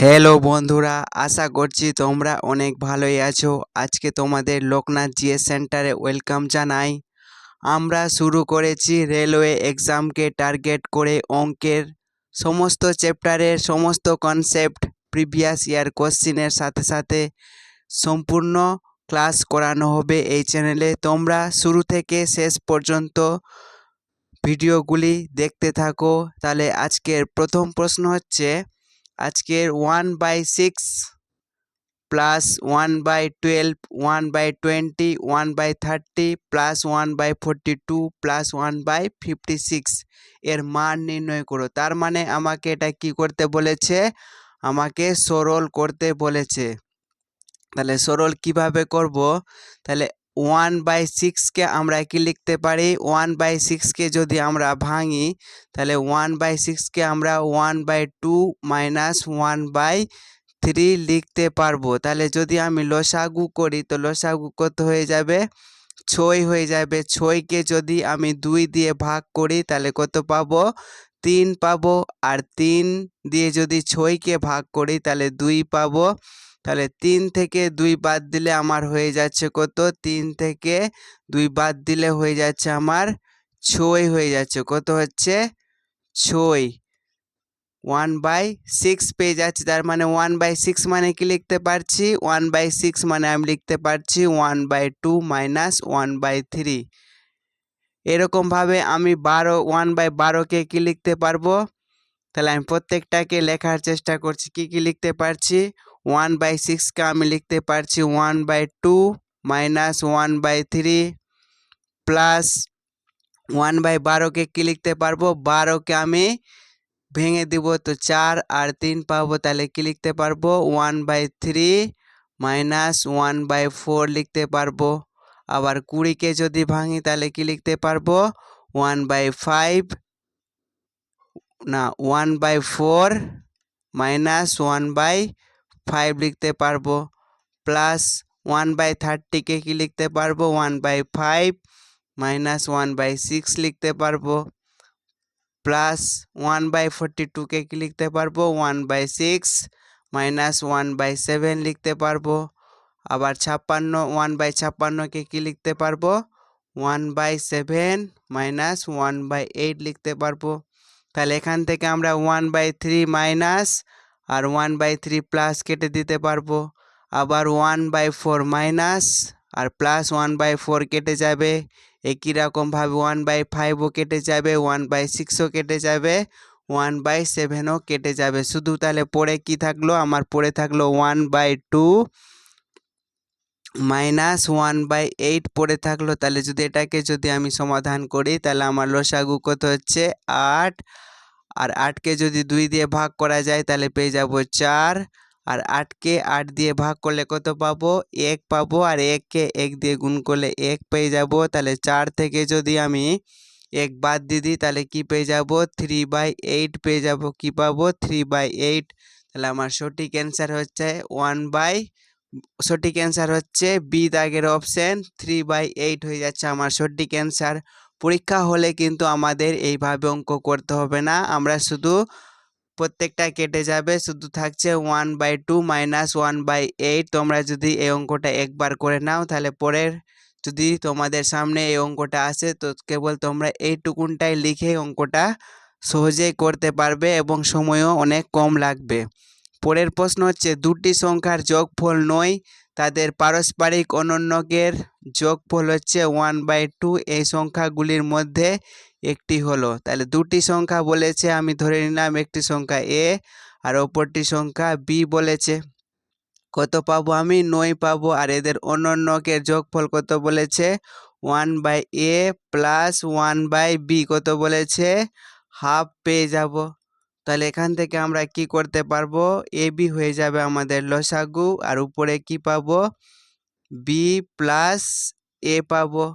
Hello বন্ধুরা, আশা করছি তোমরা অনেক ভালোই আছো। আজকে তোমাদের লোকনাথ জিএস সেন্টারে ওয়েলকাম জানাই। আমরা শুরু করেছি রেলওয়ে এক্সামকে টার্গেট করে অঙ্কের সমস্ত চ্যাপ্টারের সমস্ত কনসেপ্ট প্রিভিয়াস ইয়ার কোশ্চিনের সাথে সাথে সম্পূর্ণ ক্লাস করানো হবে এই চ্যানেলে। তোমরা শুরু থেকে শেষ পর্যন্ত ভিডিওগুলি দেখতে থাকো। তাহলে আজকের প্রথম প্রশ্ন হচ্ছে, আজকের 1/6 প্লাস 1/12 1/20 1/30 প্লাস 1/42 প্লাস 1/56 এর মান নির্ণয় করো। তার মানে আমাকে এটা কি করতে বলেছে, আমাকে সরল করতে বলেছে। তাহলে সরল কিভাবে করব? তাহলে 1/6কে আমরা কি লিখতে পারি, 1/6কে যদি আমরা ভাঙি তাহলে 1/6কে আমরা 1/2 মাইনাস 1/3 লিখতে পারবো। তাহলে যদি আমি লসাগু করি তো লসাগু কত হয়ে যাবে, 6 হয়ে যাবে। 6কে যদি আমি 2 দিয়ে ভাগ করি তাহলে কত পাবো, 3 পাবো। আর 3 দিয়ে যদি 6কে ভাগ করি তাহলে 2 পাবো। তাহলে 3 থেকে 2 বাদ দিলে আমার হয়ে যাচ্ছে কত, 3 থেকে 2 বাদ দিলে হয়ে যাচ্ছে আমার 6 হয়ে যাচ্ছে। কত হচ্ছে, 6। 1/6 পেয়ে যাচ্ছি। তার মানে 1/6 মানে কি লিখতে পারছি, 1/6 মানে আমি লিখতে পারছি 1/2 মাইনাস 1/3। এরকমভাবে আমি 1/12কে কি লিখতে পারবো, তাহলে আমি প্রত্যেকটাকে লেখার চেষ্টা করছি। কি লিখতে পারছি, 1/6কে আমি লিখতে পারছি 1/2 মাইনাস 1/3 প্লাস 1/12কে কি লিখতে পারবো, 12কে আমি ভেঙে দিব তো 4 আর 3 পাবো। তাহলে কি লিখতে পারবো, 1/3 মাইনাস 1/4 লিখতে পারবো। আবার 20কে যদি ভাঙি তাহলে কি লিখতে পারবো, 1/5 না 1/4 মাইনাস 1/5 লিখতে পারবো। প্লাস 1/30কে কি লিখতে পারবো, 1/5 মাইনাস 1/6 লিখতে পারবো। প্লাস 1/42কে কি লিখতে পারবো, 1/6 মাইনাস 1/7 লিখতে পারবো। আবার 1/56কে কি লিখতে পারবো, 1/7 মাইনাস 1/8 লিখতে পারবো। তাহলে এখান থেকে আমরা 1/3 মাইনাস আর 1/3 প্লাস কেটে দিতে পারবো। আবার 1/4 মাইনাস আর প্লাস 1/4 কেটে যাবে। একই রকমভাবে 1/5ও কেটে যাবে, 1/6ও কেটে যাবে, 1/7ও কেটে যাবে। শুধু তাহলে পড়ে কি থাকলো, আমার পড়ে থাকলো 1/2 মাইনাস 1/8 পড়ে থাকলো। তাহলে যদি এটাকে যদি আমি সমাধান করি তাহলে আমার লসাগু কত হচ্ছে 8। আর 8কে যদি 2 দিয়ে ভাগ করা যায় তাহলে পেয়ে যাব 4। আর 8কে 8 দিয়ে ভাগ করলে কত পাবো, 1 পাবো। আর 1কে 1 দিয়ে গুণ করলে 1 পেয়ে যাব। তাহলে 4 থেকে যদি আমি 1 বাদ দিয়ে দিই তাহলে কি পেয়ে যাব, 3/8 পেয়ে যাব। কি পাবো, 3/8। তাহলে আমার সঠিক অ্যান্সার হচ্ছে সঠিক অ্যান্সার হচ্ছে বি দাগের অপশন 3/8 হয়ে যাচ্ছে আমার সঠিক অ্যান্সার। পরীক্ষা হলে কিন্তু আমাদের এইভাবে অঙ্ক করতে হবে না, আমরা শুধু প্রত্যেকটা কেটে যাবে, শুধু থাকছে 1/2 মাইনাস 1/8। তোমরা যদি এই অঙ্কটা একবার করে নাও তাহলে পরের যদি তোমাদের সামনে এই অঙ্কটা আসে তো কেবল তোমরা এইটুকুনটাই লিখে অঙ্কটা সহজেই করতে পারবে এবং সময়ও অনেক কম লাগবে। পরের প্রশ্ন হচ্ছে, দুটি সংখ্যার যোগফল 9, তাদের পারস্পরিক অনন্যকের যোগফল হচ্ছে 1/2। এই সংখ্যাগুলির মধ্যে একটি হলো। তাহলে দুটি সংখ্যা বলেছে, আমি ধরে নিলাম একটি সংখ্যা এ আর অপরটি সংখ্যা বি বলেছে। কত পাবো আমি, 9 পাবো। আর এদের অনন্যকের যোগফল কত বলেছে, 1/a প্লাস 1/b কত বলেছে, হাফ পেয়ে যাব। তাহলে এখান থেকে আমরা কি করতে পারবো, এ বি হয়ে যাবে আমাদের লসাগু। আর উপরে কি পাবো, বি প্লাস এ পাবো।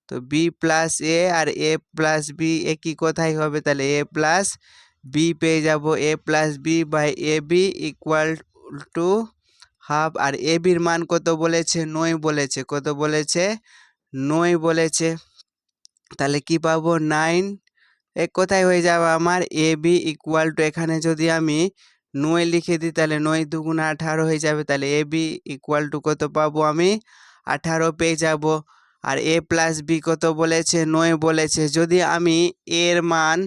তো বি প্লাস এ আর এ প্লাস বি একই কথাই হবে। তাহলে এ প্লাস বি পেয়ে যাব। A plus B by A B equal to half. আর এ বির মান কত বলেছে, 9 বলেছে। কত বলেছে, 9 বলেছে। তাহলে কি পাবো, 9। এক কথায় হয়ে যাবে আমার এ বি ইকুয়াল টু, এখানে যদি আমি 9 লিখে দিই, তাহলে 9 দুগুণ 18 হয়ে যাবে। তাহলে এ বি ইকুয়াল টু কত পাবো আমি? 18 পেয়ে যাব। আর এ প্লাস বি কত বলেছে? 9 বলেছে। যদি আমি এর মান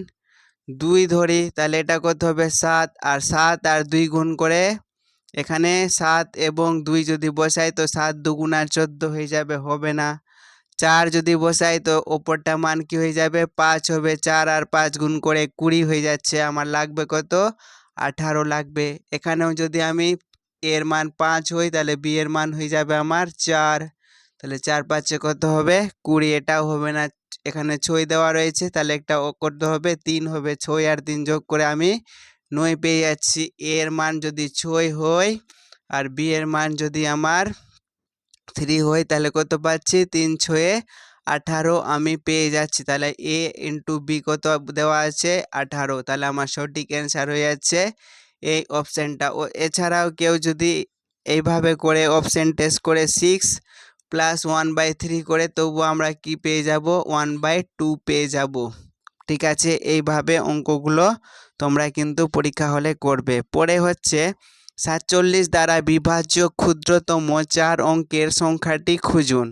2 ধরি তাহলে এটা কত হবে? 7। আর 7 আর 2 গুণ করে এখানে 7 এবং 2 যদি বসাই তো 7 দুগুণ 14 হয়ে যাবে, হবে না। 4 যদি বসাই তো ওপরটা মান কি হয়ে যাবে? 5 হবে। 4 আর 5 গুণ করে 20 হয়ে যাচ্ছে। আমার লাগবে কত? 18 লাগবে। এখানেও যদি আমি এর মান 5 হই তাহলে বি এর মান হয়ে যাবে আমার 4। তাহলে 4 5 কত হবে? 20। এটাও হবে না, এখানে 6 দেওয়া রয়েছে, তাহলে একটা করতে হবে, 3 হবে। 6 আর 3 যোগ করে আমি 9 পেয়ে যাচ্ছি। এর মান যদি 6 হয় আর বি এর মান যদি আমার 3 হয় তাহলে কত পাচ্ছি? 3 6 18 আমি পেয়ে যাচ্ছি। তাহলে এ ইন্টু বি কত দেওয়া আছে? 18। তাহলে আমার সঠিক অ্যান্সার হয়ে যাচ্ছে এই অপশানটা। ও এছাড়াও কেউ যদি এইভাবে করে অপশান টেস্ট করে 6 প্লাস 1/3 করে, তবুও আমরা কি পেয়ে যাব? 1/2 পেয়ে যাব। ঠিক আছে, এইভাবে অঙ্কগুলো তোমরা কিন্তু পরীক্ষা হলে করবে। পরে হচ্ছে 47 দ্বারা বিভাজ্য ক্ষুদ্রতম 4 অঙ্কের সংখ্যাটি খুঁজুন।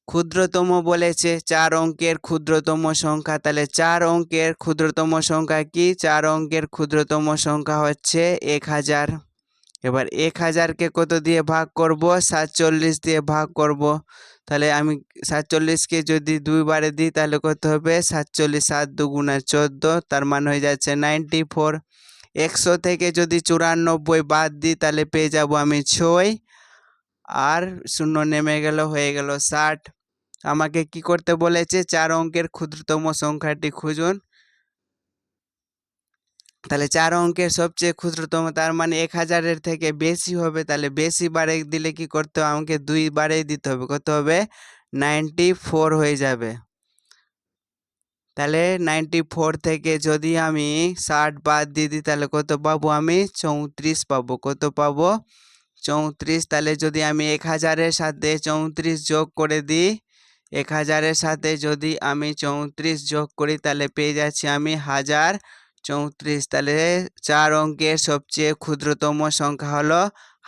ক্ষুদ্রতম বলেছে 4 অঙ্কের ক্ষুদ্রতম সংখ্যা। তাহলে 4 অঙ্কের ক্ষুদ্রতম সংখ্যা কি? 4 অঙ্কের ক্ষুদ্রতম সংখ্যা হচ্ছে 1000। এবার 1000কে কত দিয়ে ভাগ করব? 47 দিয়ে ভাগ করব। তাহলে আমি 47কে যদি 2 বারে দিই তাহলে কত হবে? 47 7 দুগুণ 14, তার মান হয়ে যাচ্ছে 94। 100 থেকে যদি 94 বাদ দিই তাহলে পেয়ে যাব আমি 6, আর 0 নেমে গেল, হয়ে গেল 60। আমাকে কি করতে বলেছে? 4 অঙ্কের ক্ষুদ্রতম সংখ্যাটি খুঁজুন। তাহলে 4 অঙ্কের সবচেয়ে ক্ষুদ্রতম, তার মানে 1000-এর থেকে বেশি হবে। তাহলে বেশি বারে দিলে কি করতে হবে? আমাকে 2 বারেই দিতে হবে। কত হবে? 94 হয়ে যাবে। তাহলে 94 থেকে যদি আমি 60 বাদ দিয়ে দিই তাহলে কত পাবো আমি? 34 পাবো। কত পাবো? 34। তাহলে যদি আমি 1000-এর সাথে 34 যোগ করে দিই, 1000-এর সাথে যদি আমি 34 যোগ করি তাহলে পেয়ে যাচ্ছি আমি 1034। তাহলে 4 অঙ্কের সবচেয়ে ক্ষুদ্রতম সংখ্যা হলো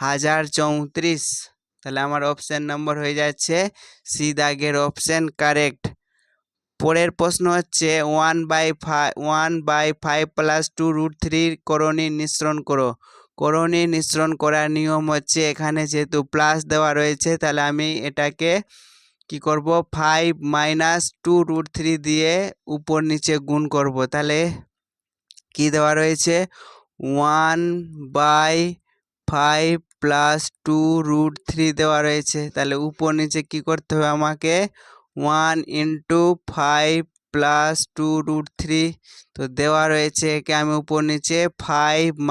1034। তাহলে আমার অপশান নম্বর হয়ে যাচ্ছে সি দাগের অপশান কারেক্ট। পরের প্রশ্ন হচ্ছে 1/5 প্লাস 2√3 করণী নিঃসরণ করো। করণী নিঃসরণ করার নিয়ম হচ্ছে, এখানে যেহেতু প্লাস দেওয়া রয়েছে তাহলে আমি এটাকে কি করব? 5 - 2√3 দিয়ে উপর নিচে গুণ করব। তাহলে কি দেওয়া রয়েছে? 1/5 প্লাস 2√3 দেওয়া রয়েছে। তাহলে উপর নিচে কি করতে হবে আমাকে? 1 × 5 প্লাস 2√3 তো দেওয়া রয়েছে, একে আমি উপর নিচে 5 -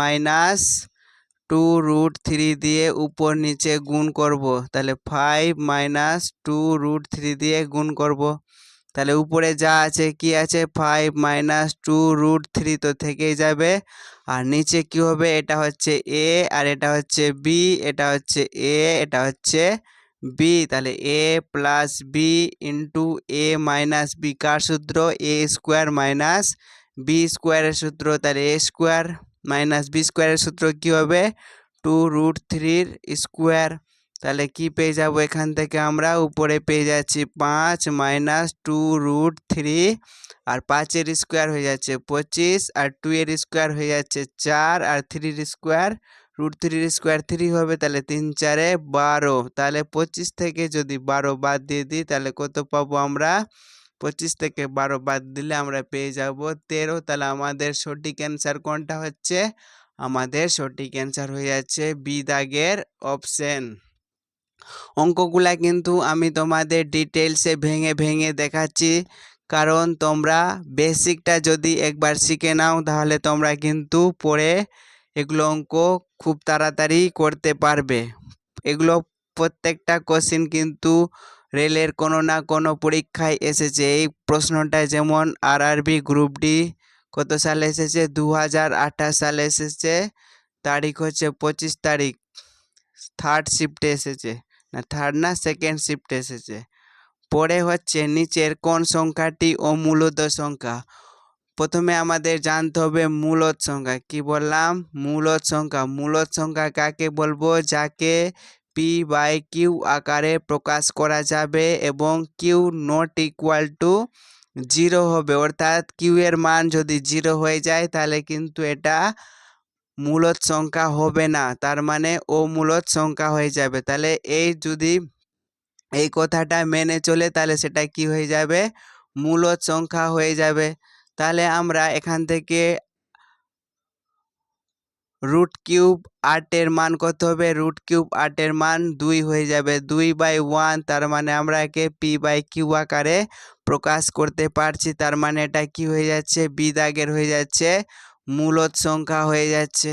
2√3 দিয়ে উপর নিচে গুণ করব। তাহলে 5 - 2√3 দিয়ে গুণ করব। তাহলে উপরে যা আছে কি আছে? 5 - 2√3 তো থেকেই যাবে। আর নিচে কি হবে? এটা হচ্ছে এ আর এটা হচ্ছে বি, এটা হচ্ছে এ, এটা হচ্ছে বি। তাহলে A plus B into A minus B কার সূত্র? এ স্কোয়ার মাইনাস বি স্কোয়ারের সূত্র। তাহলে এ স্কোয়ার মাইনাস বি স্কোয়ারের সূত্র কি হবে? 2√3 স্কোয়ার। তাহলে কি পেয়ে যাব এখান থেকে? আমরা উপরে পেয়ে যাচ্ছি 5 - 2√3, আর 5-এর স্কোয়ার হয়ে যাচ্ছে 25, আর 2-এর স্কোয়ার হয়ে যাচ্ছে 4, আর 3-র স্কোয়ার √3-র স্কোয়ার 3 হবে। তাহলে 3 × 4 = 12। তাহলে 25 থেকে যদি 12 বাদ দিয়ে দিই তাহলে কত পাবো আমরা? 25 থেকে 12 বাদ দিলে আমরা পেয়ে যাব 13। তাহলে আমাদের সঠিক অ্যান্সার কোনটা হচ্ছে? আমাদের সঠিক অ্যান্সার হয়ে যাচ্ছে বি দাগের অপশন। অঙ্কগুলা কিন্তু আমি তোমাদের ডিটেলসে ভেঙে ভেঙে দেখাচ্ছি, কারণ তোমরা বেসিকটা যদি একবার শিখে নাও তাহলে তোমরা কিন্তু পরে এগুলো অঙ্ক খুব তাড়াতাড়ি করতে পারবে। এগুলো প্রত্যেকটা কোশ্চেন কিন্তু রেলের কোনো না কোনো পরীক্ষায় এসেছে। এই প্রশ্নটা যেমন আরআরবি গ্রুপ ডি কত সালে এসেছে? 2028 সালে এসেছে। তারিখ হচ্ছে 25 তারিখ। থার্ড শিফটে এসেছে, না থার্ড না সেকেন্ড শিফটে এসেছে। পরে হচ্ছে নিচের কোন সংখ্যাটি অমূলত সংখ্যা? প্রথমে আমাদের জানতে হবে মূলদ সংখ্যা। কি বললাম? মূলদ সংখ্যা। মূলদ সংখ্যা কাকে বলবো? যাকে p/q আকারে প্রকাশ করা যাবে এবং q নট ইকুয়াল টু 0 হবে, অর্থাৎ q এর মান যদি 0 হয়ে যায় তাহলে কিন্তু এটা মূলদ সংখ্যা হবে না, তার মানে অমূলদ সংখ্যা হয়ে যাবে। তাহলে যদি এই কথাটা মেনে চলে তাহলে সেটা কি হয়ে যাবে? মূলদ সংখ্যা হয়ে যাবে। তাহলে আমরা এখান থেকে √3 8-এর মান কত হবে? √3 8-এর মান 2 হয়ে যাবে। 2/1, তার মানে আমরা একে p/q আকারে প্রকাশ করতে পারছি। তার মানে এটা কি হয়ে যাচ্ছে? বি দাগের হয়ে যাচ্ছে, মূলদ সংখ্যা হয়ে যাচ্ছে।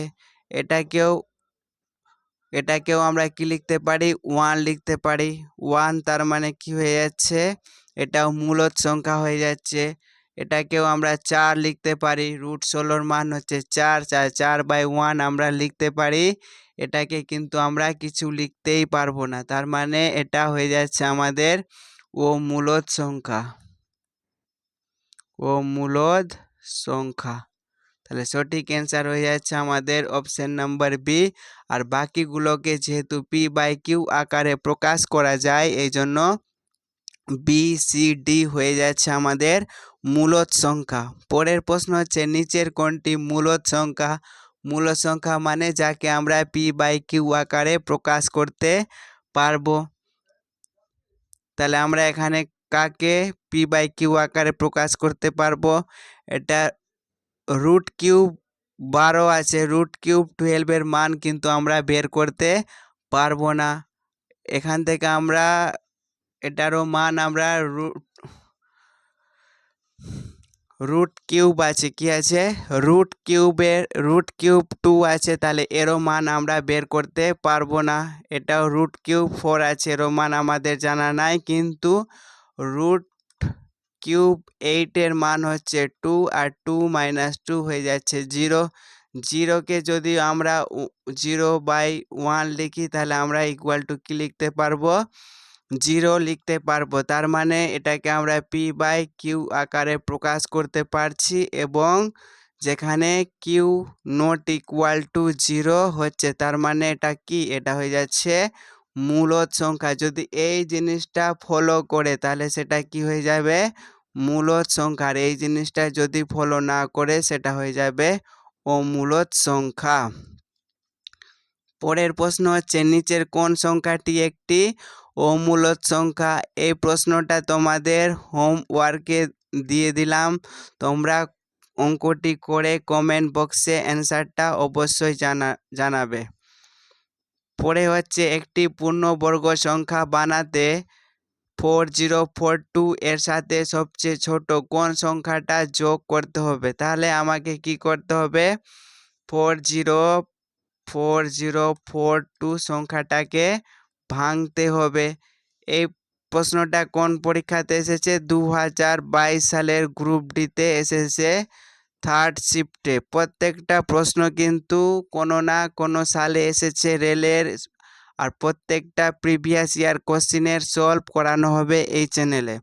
এটাকেও আমরা কি লিখতে পারি? 1 লিখতে পারি। 1 তার মানে কি হয়ে যাচ্ছে? এটাও মূলদ সংখ্যা হয়ে যাচ্ছে। এটাকেও আমরা 4 লিখতে পারি। √16-র মান হচ্ছে 4, 4/1 আমরা লিখতে পারি। এটাকে কিন্তু আমরা কিছু লিখতেই পারবো না, তার মানে এটা হয়ে যাচ্ছে আমাদের অমূলদ সংখ্যা। অমূলদ সংখ্যা। তাহলে সঠিক অ্যান্সার হয়ে যাচ্ছে আমাদের অপশন নাম্বার বি। আর বাকিগুলোকে যেহেতু p/q আকারে প্রকাশ করা যায়, এই জন্য বি সি ডি হয়ে যাচ্ছে আমাদের মূলদ সংখ্যা। পরের প্রশ্ন হচ্ছে নিচের কোনটি মূলদ সংখ্যা? মূলদ সংখ্যা মানে যাকে আমরা p/q আকারে প্রকাশ করতে পারবো। তাহলে আমরা এখানে কাকে p/q আকারে প্রকাশ করতে পারবো? এটা √3 12 আছে, √3 12-এর মান কিন্তু আমরা বের করতে পারবো না। এখান থেকে আমরা এটারও মান আমরা √3 আছে, কি আছে? √2 আছে, তাহলে এরও মান আমরা বের করতে পারবো না। এটাও √4 আছে, এরও মান আমাদের জানা নাই, কিন্তু √8-এর মান হচ্ছে 2, আর 2 - 2 হয়ে যাচ্ছে 0। 0কে যদি আমরা 0/1 লিখি তাহলে আমরা ইকুয়াল টু কি লিখতে পারবো? 0 লিখতে পারবো। তার মানে এটাকে আমরা p/q আকারে প্রকাশ করতে পারছি, এবং যেখানে q নট ইকুয়াল টু 0 হচ্ছে, তার মানে এটা কি? এটা হয়ে যাচ্ছে মূলদ সংখ্যা। যদি এই জিনিসটা ফলো করে তাহলে সেটা কি হয়ে যাবে? মূলদ সংখ্যা। আর এই জিনিসটা যদি ফলো না করে সেটা হয়ে যাবে অমূলদ সংখ্যা। পরের প্রশ্ন হচ্ছে নিচের কোন সংখ্যাটি একটি অমূলদ সংখ্যা? এই প্রশ্নটা তোমাদের হোমওয়ার্কে দিয়ে দিলাম, তোমরা অঙ্কটি করে কমেন্ট বক্সে অ্যান্সারটা অবশ্যই জানাবে। পরে হচ্ছে একটি পূর্ণবর্গ সংখ্যা বানাতে 4042 এর সাথে সবচেয়ে ছোট কোন সংখ্যাটা যোগ করতে হবে? তাহলে আমাকে কি করতে হবে? 4042 সংখ্যাটাকে ভাঙতে হবে। এই প্রশ্নটা কোন পরীক্ষাতে এসেছে? 2022 সালের গ্রুপ ডিতে এসেছে, 3rd শিফটে। প্রত্যেকটা প্রশ্ন কিন্তু কোনো না কোনো সালে এসেছে রেলের, আর প্রত্যেকটা প্রিভিয়াস ইয়ার কোশ্চিনের সলভ করানো হবে এই চ্যানেলে।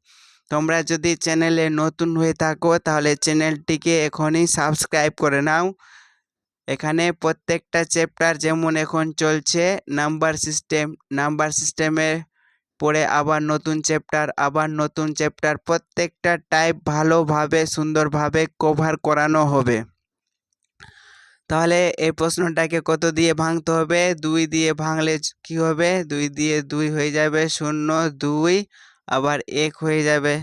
তোমরা যদি চ্যানেলে নতুন হয়ে থাকো তাহলে চ্যানেলটিকে এখনই সাবস্ক্রাইব করে নাও। এখানে প্রত্যেকটা চ্যাপ্টার যেমন এখন চলছে নাম্বার সিস্টেমে পরে আবার নতুন চ্যাপ্টার, প্রত্যেকটা টাইপ ভালোভাবে সুন্দরভাবে কভার করানো হবে। তাহলে এই প্রশ্নটাকে কত দিয়ে ভাঙতে হবে? 2 দিয়ে ভাঙলে কি হবে? 2 দিয়ে 2 হয়ে যাবে 0, 2 আবার 1 হয়ে যাবে।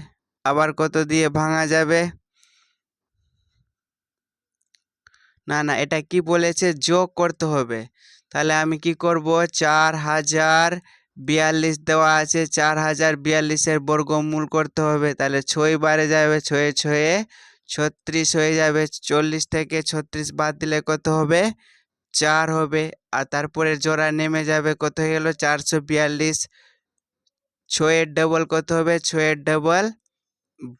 আবার কত দিয়ে ভাঙা যাবে? না, এটা কি বলেছে? যোগ করতে হবে। তাহলে আমি কি করব? 4042 দেওয়া আছে, 4042-এর বর্গমূল করতে হবে। তাহলে 6 বারে যাবে, 6 6 36 হয়ে যাবে। 40 থেকে 36 বাদ দিলে কত হবে? 4 হবে। আর তারপরে জোড়া নেমে যাবে, কত হয়ে গেল? 442। 6-এর ডবল কত হবে? 6-এর ডবল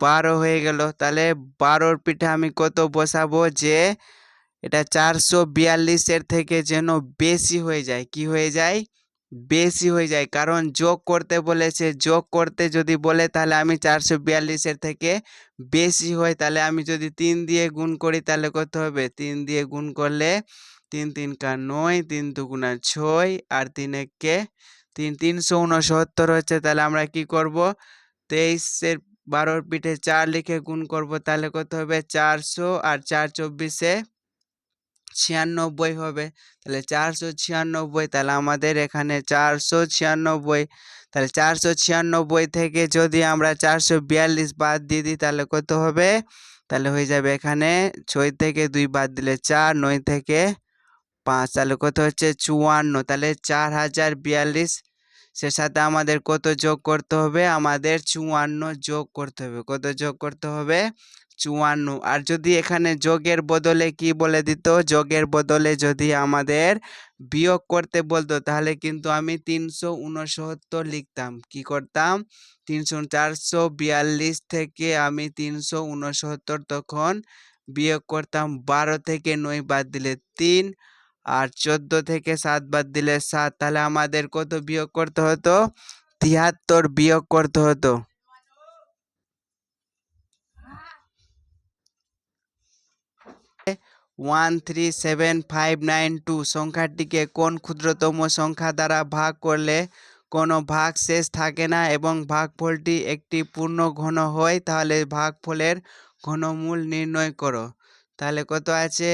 12 হয়ে গেল। তাহলে 12-র পিঠে আমি কত বসাবো? যে এটা 442-এর থেকে যেন বেশি হয়ে যায়। কি হয়ে যায়? বেশি হয়ে যায়, কারণ যোগ করতে বলেছে। যোগ করতে যদি বলে তাহলে আমি 442-এর থেকে বেশি হয়, তাহলে আমি যদি 3 দিয়ে গুণ করি তাহলে কত হবে? 3 দিয়ে গুণ করলে 3 3 কা 9, 3 দুগুণা 6 আর 3 একে 3, 369 হচ্ছে। তাহলে আমরা কি করব? 23-এর 12-র পিঠে 4 লিখে গুণ করব, তাহলে কত হবে? 400 আর 4 24-এ 96 হবে। তাহলে 496, তাহলে আমাদের এখানে 496। তাহলে 496 থেকে যদি আমরা 442 বাদ দিয়ে দিই তাহলে কত হবে? তাহলে হয়ে যাবে এখানে 6 থেকে 2 বাদ দিলে 4, 9 থেকে 5, তাহলে কত হচ্ছে? 54। তাহলে 4042 সে সাথে আমাদের কত যোগ করতে হবে? আমাদের 54 যোগ করতে হবে। কত যোগ করতে হবে? 54। আর যদি এখানে যোগের বদলে কি বলে দিত? যোগের বদলে যদি আমাদের বিয়োগ করতে বলতো তাহলে কিন্তু আমি 369 লিখতাম। কি করতাম? 442 থেকে আমি 369 তখন বিয়োগ করতাম। 12 থেকে 9 বাদ দিলে 3 আর 14 থেকে 7 বাদ দিলে 7, তাহলে আমাদের কত বিয়োগ করতে হতো? 73 বিয়োগ করতে হতো। ওয়ান 37592 সংখ্যাটিকে কোন ক্ষুদ্রতম সংখ্যা দ্বারা ভাগ করলে কোনো ভাগ শেষ থাকে না এবং ভাগফলটি একটি পূর্ণ ঘন হয়, তাহলে ভাগফলের ঘনমূল নির্ণয় করো। তাহলে কত আছে?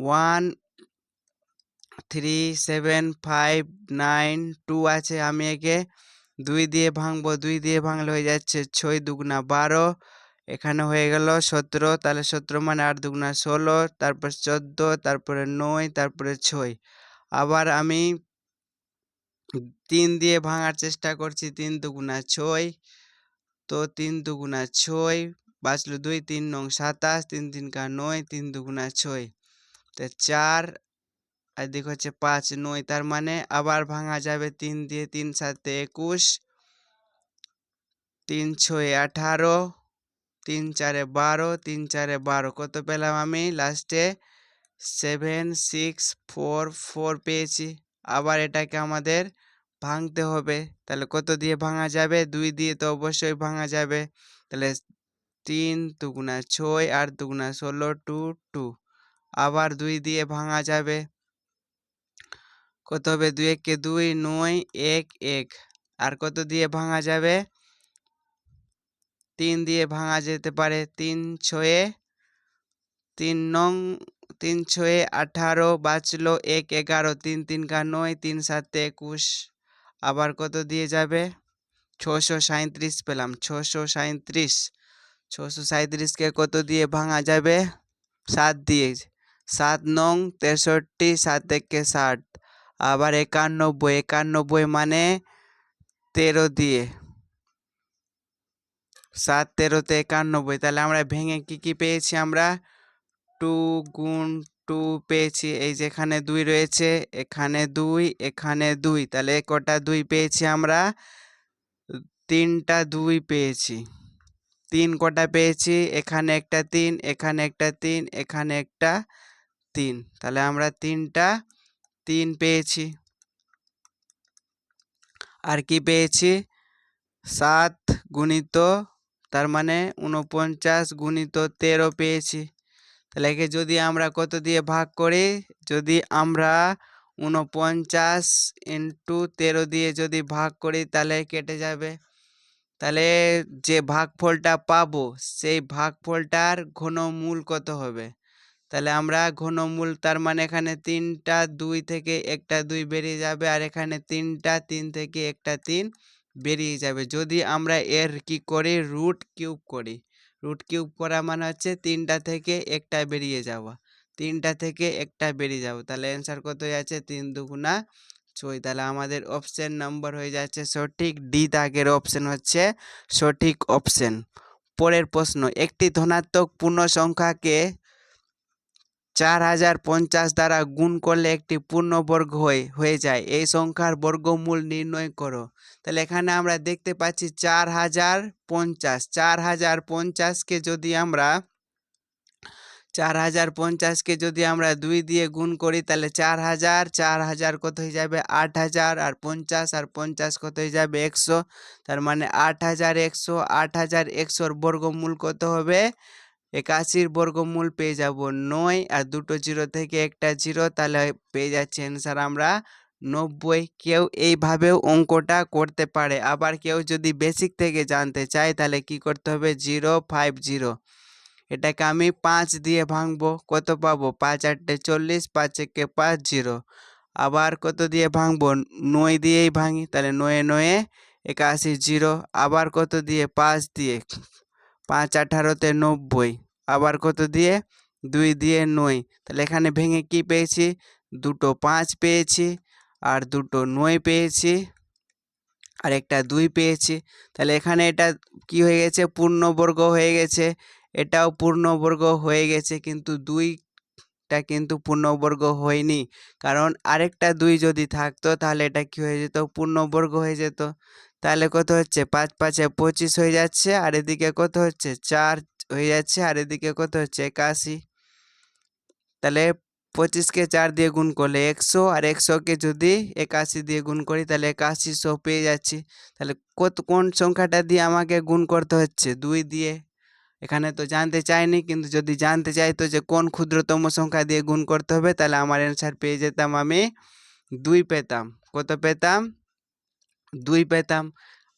137,592 আছে। আমি একে 2 দিয়ে ভাঙবো। 2 দিয়ে ভাঙলে হয়ে যাচ্ছে 6 দুগুণা 12, এখানে হয়ে গেল 17। তাহলে 17 মানে 8 দুগুণা 16, তারপর 14, তারপরে 9, তারপরে 6। আবার আমি 3 দিয়ে ভাঙার চেষ্টা করছি। 3 দুগুণা 6, তো 3 দুগুণা 6 বাঁচলো 2, 3 নং 27, 3 3 কা 9, 3 দুগুণা 6, তো 4 আর দিক হচ্ছে 5, 9, তার মানে আবার ভাঙা যাবে 3 দিয়ে। 3 7 21, 3 6 18, 3 4 12, 3 4 12, কত পেলাম আমি লাস্টে? 7644 পেয়েছি। আবার এটাকে আমাদের ভাঙতে হবে। তাহলে কত দিয়ে ভাঙা যাবে? 2 দিয়ে তো অবশ্যই ভাঙা যাবে। তাহলে 3 দুগুণা 6 আর দুগুণা 16, 2 2। আবার 2 দিয়ে ভাঙা যাবে। কত হবে? 2 একে 2, 9, 1 1। আর কত দিয়ে ভাঙা যাবে? 3 দিয়ে ভাঙা যেতে পারে। 3 6 3 নং 3 6 18 বাঁচলো 1 11, 3 3 কা 9, 3 7 21। আবার কত দিয়ে যাবে? 637 পেলাম। 637, 637কে কত দিয়ে ভাঙা যাবে? 7 দিয়ে। 7 নং 63, 7 একে 60। আবার 91, 91 মানে 13 দিয়ে। 7 13 91, তাহলে আমরা ভেঙে কি পেয়েছি? আমরা 2 গুণ 2 পেয়েছি। এই যে এখানে 2 রয়েছে, এখানে 2, এখানে 2, তাহলে কটা 2 পেয়েছি আমরা? 3টা 2 পেয়েছি। 3 কটা পেয়েছি? এখানে একটা 3, এখানে একটা 3, এখানে একটা 3, তাহলে আমরা 3টা 3 পেয়েছি। আর কি পেয়েছি? 7 গুণিত, তার মানে 49 গুণিত 13 পেয়েছি। তাহলে একে যদি আমরা কত দিয়ে ভাগ করি? যদি আমরা 49 ইন্টু 13 দিয়ে যদি ভাগ করি তাহলে কেটে যাবে। তাহলে যে ভাগফলটা পাবো সেই ভাগফলটার ঘনমূল কত হবে? তাহলে আমরা ঘনমূল, তার মানে এখানে 3টা 2 থেকে একটা 2 বেরিয়ে যাবে, আর এখানে 3টা 3 থেকে একটা 3 বেরিয়ে যাবে। যদি আমরা এর কি করি? রুট কিউব করি। রুট কিউব করা মানে হচ্ছে 3টা থেকে একটা বেরিয়ে যাওয়া। 3টা থেকে একটা বেরিয়ে যাবো। তাহলে অ্যান্সার কত হয়ে যাচ্ছে? 3 দুগুণা 6। তাহলে আমাদের অপশন নম্বর হয়ে যাচ্ছে সঠিক। ডি দাগের অপশন হচ্ছে সঠিক অপশন। পরের প্রশ্ন, একটি ধনাত্মক পূর্ণ সংখ্যাকে 4050 দ্বারা গুণ করলে একটি পূর্ণবর্গ হয়ে যায়। এই সংখ্যার বর্গমূল নির্ণয় করো। তাহলে এখানে আমরা দেখতে পাচ্ছি 4050। 4050কে যদি আমরা 4050কে যদি আমরা 2 দিয়ে গুণ করি তাহলে 4000, 4000 কত হয়ে যাবে 8000, আর 50 কত হয়ে যাবে 100। তার মানে 8100, 8100 এর বর্গমূল কত হবে 81 বর্গমূল পেয়ে যাব 9, আর দুটো জিরো থেকে একটা জিরো, তাহলে পেয়ে যাচ্ছে অ্যান্সার আমরা 90। কেউ এইভাবেও অঙ্কটা করতে পারে। আবার কেউ যদি বেসিক থেকে জানতে চায় তাহলে কি করতে হবে 050, এটাকে আমি 5 দিয়ে ভাঙবো, কত পাবো 5 8 40, 5 1 5 0। আবার কত দিয়ে ভাঙবো 9 দিয়েই ভাঙি, তাহলে 9 9 81 0। আবার কত দিয়ে 5 দিয়ে, 5 18 90। আবার কত দিয়ে 2 দিয়ে 9, তাহলে এখানে ভেঙে কি পেয়েছি দুটো 5 পেয়েছি, আর দুটো 9 পেয়েছি, আর একটা 2 পেয়েছি। তাহলে এখানে এটা কি হয়ে গেছে পূর্ণবর্গ হয়ে গেছে, এটাও পূর্ণবর্গ হয়ে গেছে, কিন্তু 2টা কিন্তু পূর্ণবর্গ হয়নি, কারণ আরেকটা 2 যদি থাকতো তাহলে এটা কি হয়ে যেত পূর্ণবর্গ হয়ে যেত। তাহলে কত হচ্ছে 5 5 25 হয়ে যাচ্ছে, আর এদিকে কত হচ্ছে 4 হয়ে যাচ্ছে, আর এদিকে কত হচ্ছে 81। তাহলে 25কে 4 দিয়ে গুণ করলে 100, আর 100কে যদি 81 দিয়ে গুণ করি তাহলে 8100 পেয়ে যাচ্ছি। তাহলে কোন সংখ্যাটা দিয়ে আমাকে গুণ করতে হচ্ছে 2 দিয়ে। এখানে তো জানতে চাইনি, কিন্তু যদি জানতে চাইতো যে কোন ক্ষুদ্রতম সংখ্যা দিয়ে গুণ করতে হবে তাহলে আমার অ্যান্সার পেয়ে যেতাম আমি 2 পেতাম। কত পেতাম 2 পেতাম।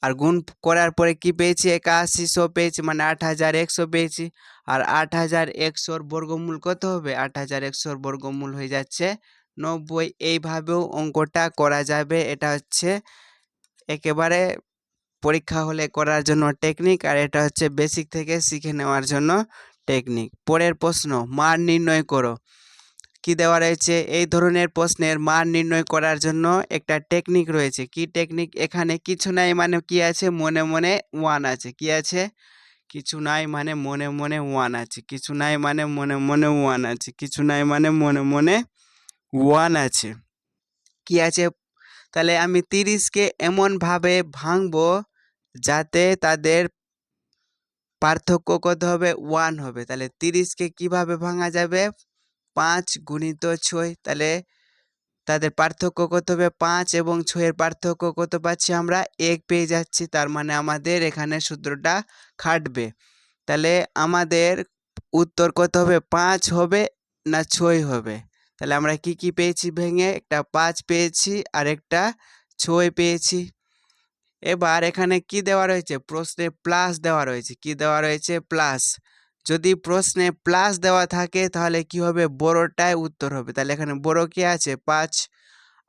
আর গুণ করার পরে কি পেয়েছি 8100 পেয়েছি, মানে 8100 পেয়েছি। আর 8100 বর্গমূল কত হবে 8100 বর্গমূল হয়ে যাচ্ছে 90। এইভাবেও অঙ্কটা করা যাবে। এটা হচ্ছে একেবারে পরীক্ষা হলে করার জন্য টেকনিক, আর এটা হচ্ছে বেসিক থেকে শিখে নেওয়ার জন্য টেকনিক। পরের প্রশ্ন, মান নির্ণয় করো। কি দেওয়া রয়েছে এই ধরনের প্রশ্নের মান নির্ণয় করার জন্য একটা টেকনিক রয়েছে। কি টেকনিক, এখানে কিছু নাই মানে কি আছে মনে মনে 1 আছে, কি আছে কিছু নাই মানে মনে মনে 1 আছে, কিছু নাই মানে মনে মনে 1 আছে, কিছু নাই মানে মনে মনে 1 আছে, কি আছে। তাহলে আমি 30কে এমনভাবে ভাঙবো যাতে তাদের পার্থক্য কত হবে 1 হবে। তাহলে 30কে কিভাবে ভাঙা যাবে 5 গুণিত 6, তাহলে তাদের পার্থক্য কত হবে 5 এবং 6 এর পার্থক্য কত পাচ্ছি আমরা 1 পেয়ে যাচ্ছি। তার মানে আমাদের এখানে সূত্রটা খাটবে। তাহলে আমাদের উত্তর কত হবে 5 হবে না 6 হবে। তাহলে আমরা কি কি পেয়েছি ভেঙে, একটা 5 পেয়েছি আর একটা 6 পেয়েছি। এবার এখানে কি দেওয়া রয়েছে প্রশ্নে প্লাস দেওয়া রয়েছে, কি দেওয়া রয়েছে প্লাস। যদি প্রশ্নে প্লাস দেওয়া থাকে তাহলে কি হবে বড়টাই উত্তর হবে। তাহলে এখানে বড় কি আছে 5।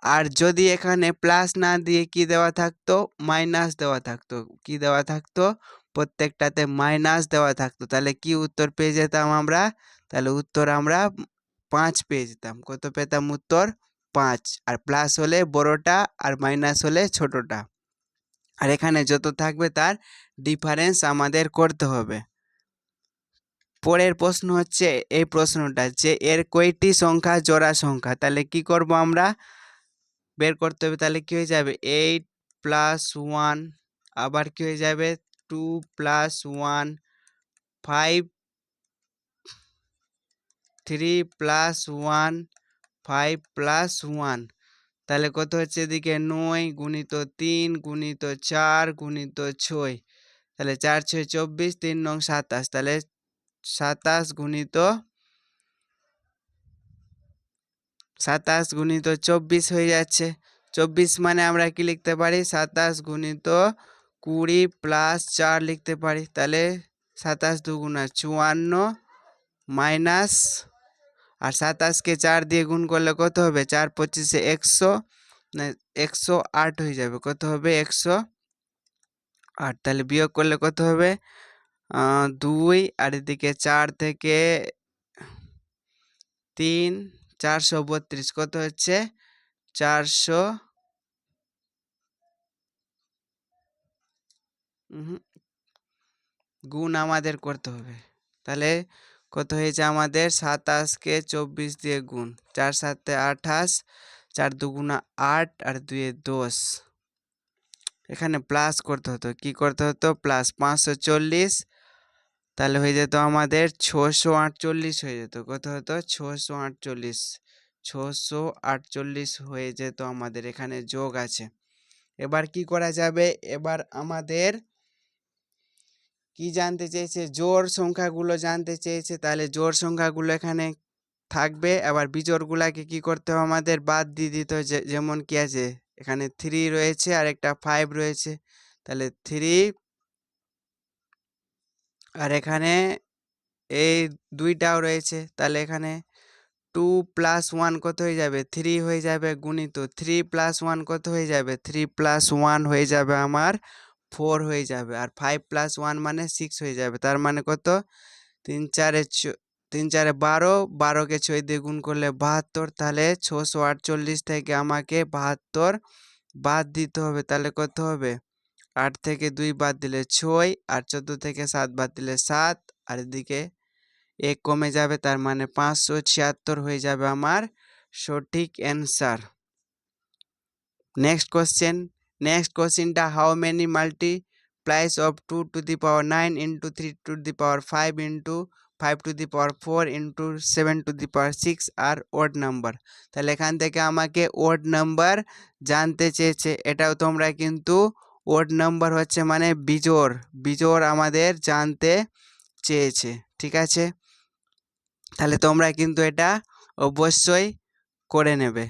আর যদি এখানে প্লাস না দিয়ে কি দেওয়া থাকতো মাইনাস দেওয়া থাকতো, কি দেওয়া থাকতো প্রত্যেকটাতে মাইনাস দেওয়া থাকতো, তাহলে কি উত্তর পেয়ে যেতাম আমরা, তাহলে উত্তর আমরা 5 পেয়ে যেতাম। কত পেতাম উত্তর 5। আর প্লাস হলে বড়টা আর মাইনাস হলে ছোটটা, আর এখানে যত থাকবে তার ডিফারেন্স আমাদের করতে হবে। পরের প্রশ্ন হচ্ছে এই প্রশ্নটা যে এর কয়টি সংখ্যা জোড়া সংখ্যা। তাহলে কি করব আমরা বের করতে হবে। তাহলে কি হয়ে যাবে 8 + 1, আবার কি হয়ে যাবে 2 + 1, 5, 3 + 1, 5 + 1। তাহলে কত হচ্ছে এদিকে 9 গুণিত 3 গুণিত 4 গুণিত 6, তাহলে 4 6 24, 3 9 27, তাহলে 27 গুণিত 24 হয়ে যাচ্ছে। 24 মানে আমরা কি লিখতে পারি 27 গুণিত 20 + 4 লিখতে পারি। তাহলে 27 2 × 54 মাইনাস, আর 27কে 4 দিয়ে গুণ করলে কত হবে 4 25 100, না 108 হয়ে যাবে। কত হবে 108। তাহলে বিয়োগ করলে কত হবে 2, আর এদিকে 4 থেকে 3 432, কত হচ্ছে 400 গুণ আমাদের করতে হবে। তাহলে কত হয়েছে আমাদের 27কে 24 দিয়ে গুণ, 4 7 28, 4 2 × 8, আর 2 10। এখানে প্লাস করতে হতো, কি করতে হতো প্লাস 540 তাহলে হয়ে যেত আমাদের 648 হয়ে যেত। কত হতো? 648। 648 হয়ে যেত আমাদের, এখানে যোগ আছে। এবার কি করা যাবে? এবার আমাদের কি জানতে চেয়েছে? জোড় সংখ্যাগুলো জানতে চেয়েছে। তাহলে জোড় সংখ্যাগুলো এখানে থাকবে। এবার বিজোড়গুলাকে কি করতে হবে? আমাদের বাদ দিয়ে দিতে হয়। যেমন কি আছে এখানে 3 রয়েছে আর একটা 5 রয়েছে, তাহলে 3 আর এখানে এই দুইটাও রয়েছে, তাহলে এখানে 2 + 1 কত হয়ে যাবে? 3 হয়ে যাবে, গুণিত 3 + 1 কত হয়ে যাবে? 3 + 1 হয়ে যাবে আমার 4 হয়ে যাবে। আর 5 + 1 মানে 6 হয়ে যাবে। তার মানে কত? 3 4 3 4 12, 12কে 6 দিয়ে গুণ করলে 72। তাহলে 648 থেকে আমাকে 72 বাদ দিতে হবে। তাহলে কত হবে? 8 থেকে 2 বাদ দিলে 6, আর 14 থেকে 7 বাদ দিলে 7, আর এদিকে 1 কমে যাবে, তার মানে 576 হয়ে যাবে আমার সঠিক অ্যান্সার। নেক্সট কোশ্চেনটা, how many multiplies of 2 to the power 9 into 3 to the power 5 into 5 to the power 4 into 7 to the power 6 are odd number? তাহলে এখান থেকে আমাকে ওড নাম্বার জানতে চেয়েছে। এটাও তোমরা কিন্তু ওড নাম্বার হচ্ছে মানে বিজোড় আমাদের জানতে চেয়েছে, ঠিক আছে? তাহলে তোমরা কিন্তু এটা অবশ্যই করে নেবে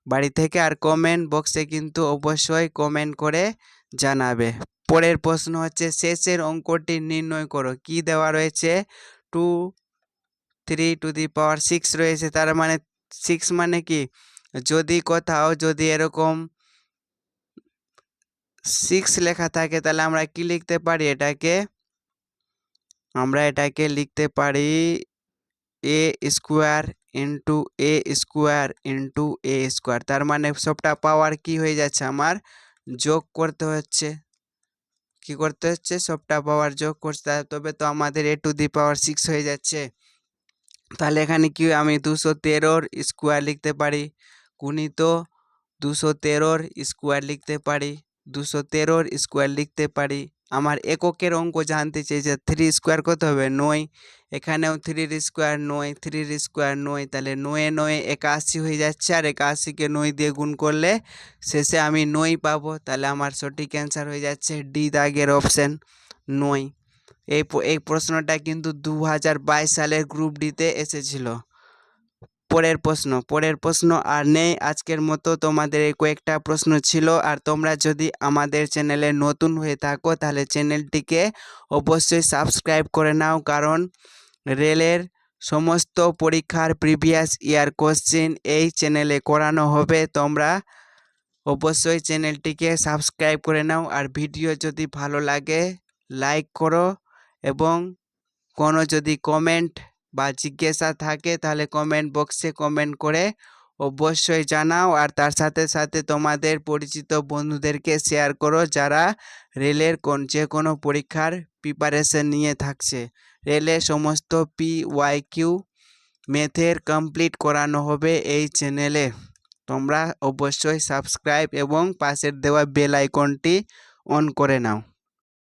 বাড়ি থেকে, আর কমেন্ট বক্সে কিন্তু অবশ্যই কমেন্ট করে জানাবে। পরের প্রশ্ন হচ্ছে, শেষের অঙ্কটি নির্ণয় করো। কি দেওয়া রয়েছে? 2 3 টু দি পাওয়ার 6 রয়েছে, তার মানে 6 মানে কি? যদি কোথাও যদি এরকম 6 লেখা থাকে তাহলে আমরা কি লিখতে পারি? এটাকে লিখতে পারি এ স্কোয়ার ইন্টু এ স্কোয়ার ইন্টু এ স্কোয়ার। তার মানে সবটা পাওয়ার কি হয়ে যাচ্ছে? আমার যোগ করতে হচ্ছে। কি করতে হচ্ছে? সবটা পাওয়ার যোগ করতে, তবে তো আমাদের এ টু দি পাওয়ার 6 হয়ে যাচ্ছে। তাহলে এখানে কি আমি 213 স্কোয়ার লিখতে পারি, গুণিত 213 স্কোয়ার লিখতে পারি, 213 স্কোয়ার লিখতে পারি। আমার এককের অঙ্ক জানতে চেয়েছে, 3 স্কোয়ার কত হবে? 9। এখানেও 3 স্কোয়ার 9, 3 স্কোয়ার 9, তাহলে 9 9 81 হয়ে যাচ্ছে, আর 81কে 9 দিয়ে গুণ করলে শেষে আমি 9 পাবো। তাহলে আমার সঠিক অ্যান্সার হয়ে যাচ্ছে ডি দাগের অপশান 9। এই প্রশ্নটা কিন্তু 2022 সালের গ্রুপ ডিতে এসেছিল। পরের প্রশ্ন আর নেই আজকের মতো। তোমাদের এই কয়েকটা প্রশ্ন ছিল। আর তোমরা যদি আমাদের চ্যানেলে নতুন হয়ে থাকো তাহলে চ্যানেলটিকে অবশ্যই সাবস্ক্রাইব করে নাও, কারণ রেলের সমস্ত পরীক্ষার প্রিভিয়াস ইয়ার কোশ্চেন এই চ্যানেলে করানো হবে। তোমরা অবশ্যই চ্যানেলটিকে সাবস্ক্রাইব করে নাও। আর ভিডিও যদি ভালো লাগে লাইক করো, এবং কোনো যদি কমেন্ট বা জিজ্ঞাসা থাকে তাহলে কমেন্ট বক্সে কমেন্ট করে অবশ্যই জানাও। আর তার সাথে সাথে তোমাদের পরিচিত বন্ধুদেরকে শেয়ার করো যারা রেলের যে কোনো পরীক্ষার প্রিপারেশন নিয়ে থাকছে। রেলের সমস্ত PYQ ম্যাথের কমপ্লিট করানো হবে এই চ্যানেলে। তোমরা অবশ্যই সাবস্ক্রাইব এবং পাশের দেওয়া বেল আইকনটি অন করে নাও।